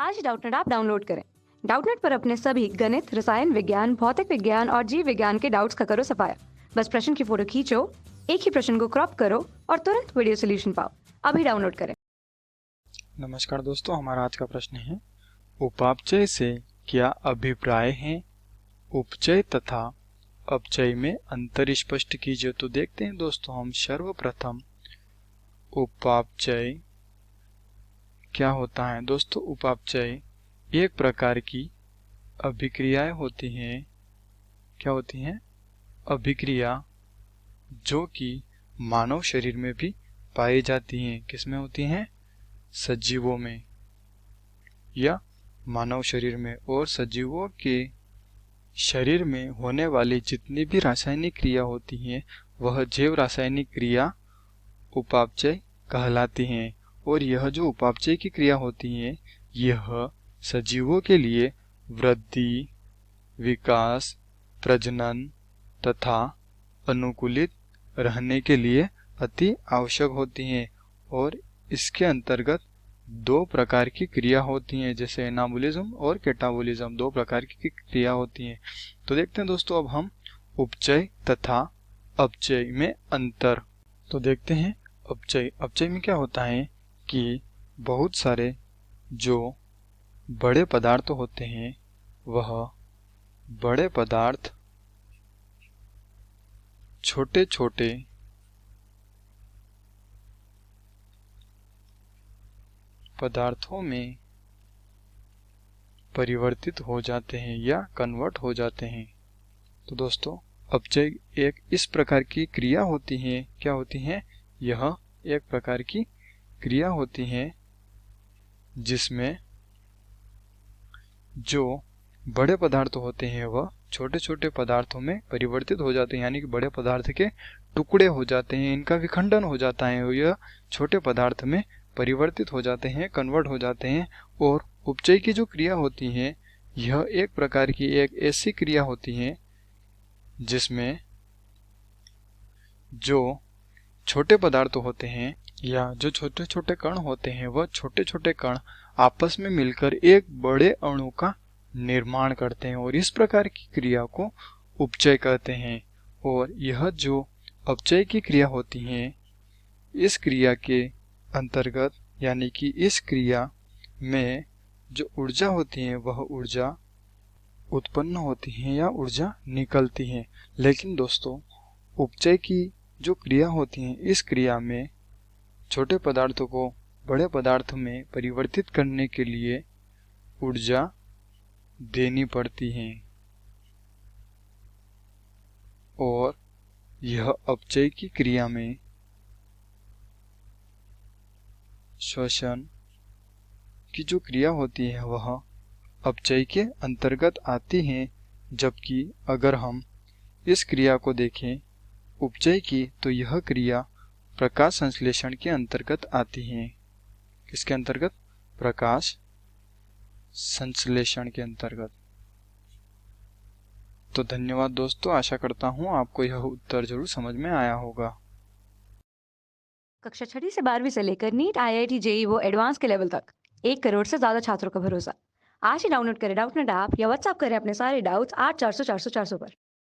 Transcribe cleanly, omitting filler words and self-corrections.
आज ही Doubtnut app download करें। Doubtnut पर अपने सभी गणित, रसायन विज्ञान, भौतिक विज्ञान और जीव विज्ञान के डाउट्स का करो सफाया। बस प्रश्न की फोटो खींचो, एक ही प्रश्न को क्रॉप करो और तुरंत वीडियो सोल्यूशन पाओ। अभी डाउनलोड करें। नमस्कार दोस्तों, हमारा आज का प्रश्न है उपापचय से क्या अभिप्राय है? उपचय तथा अपचय में अंतर स्पष्ट कीजिए। तो देखते हैं दोस्तों, हम सर्वप्रथम उपापचय क्या होता है। दोस्तों, उपापचय एक प्रकार की अभिक्रियाएं होती हैं। क्या होती हैं? अभिक्रिया जो कि मानव शरीर में भी पाई जाती हैं। किसमें होती हैं? सजीवों में या मानव शरीर में। और सजीवों के शरीर में होने वाली जितनी भी रासायनिक क्रिया होती हैं वह जैव रासायनिक क्रिया उपापचय कहलाती हैं। और यह जो उपापचय की क्रिया होती है यह सजीवों के लिए वृद्धि, विकास, प्रजनन तथा अनुकूलित रहने के लिए अति आवश्यक होती हैं। और इसके अंतर्गत दो प्रकार की क्रिया होती हैं, जैसे एनाबोलिज्म और कैटाबोलिज्म, दो प्रकार की क्रिया होती हैं। तो देखते हैं दोस्तों, अब हम उपचय तथा अपचय में अंतर। तो देखते हैं अपचय में क्या होता है कि बहुत सारे जो बड़े पदार्थ होते हैं वह बड़े पदार्थ छोटे छोटे पदार्थों में परिवर्तित हो जाते हैं या कन्वर्ट हो जाते हैं। तो दोस्तों, अपचय एक इस प्रकार की क्रिया होती है। क्या होती है? यह एक प्रकार की क्रिया होती है जिसमें जो बड़े पदार्थ होते हैं वह छोटे छोटे पदार्थों में परिवर्तित हो जाते हैं, यानी कि बड़े पदार्थ के टुकड़े हो जाते हैं, इनका विखंडन हो जाता है और यह छोटे पदार्थ में परिवर्तित हो जाते हैं, कन्वर्ट हो जाते हैं। और उपचय की जो क्रिया होती है यह एक प्रकार की एक ऐसी क्रिया होती है जिसमें जो छोटे पदार्थ होते हैं या जो छोटे छोटे कण होते हैं वह छोटे छोटे कण आपस में मिलकर एक बड़े अणु का निर्माण करते हैं और इस प्रकार की क्रिया को उपचय कहते हैं। और यह जो अपचय की क्रिया होती है इस क्रिया के अंतर्गत, यानी कि इस क्रिया में जो ऊर्जा होती है वह ऊर्जा उत्पन्न होती है या ऊर्जा निकलती है। लेकिन दोस्तों, उपचय की जो क्रिया होती है इस क्रिया में छोटे पदार्थों को बड़े पदार्थ में परिवर्तित करने के लिए ऊर्जा देनी पड़ती है। और यह अपचय की क्रिया में श्वसन की जो क्रिया होती है वह अपचय के अंतर्गत आती है। जबकि अगर हम इस क्रिया को देखें उपचय की, तो यह क्रिया प्रकाश संश्लेषण के अंतर्गत आती है। किसके अंतर्गत? प्रकाश संश्लेषण के अंतर्गत। तो धन्यवाद दोस्तों, आशा करता हूँ आपको यह उत्तर जरूर समझ में आया होगा। कक्षा 6 से 12वीं से लेकर नीट, IIT, JEE वो एडवांस के लेवल तक 1 करोड़ से ज्यादा छात्रों का भरोसा। आज ही डाउनलोड करें डाउटनेट ऐप या व्हाट्सएप करें अपने सारे डाउट्स 8400 400 400 पर।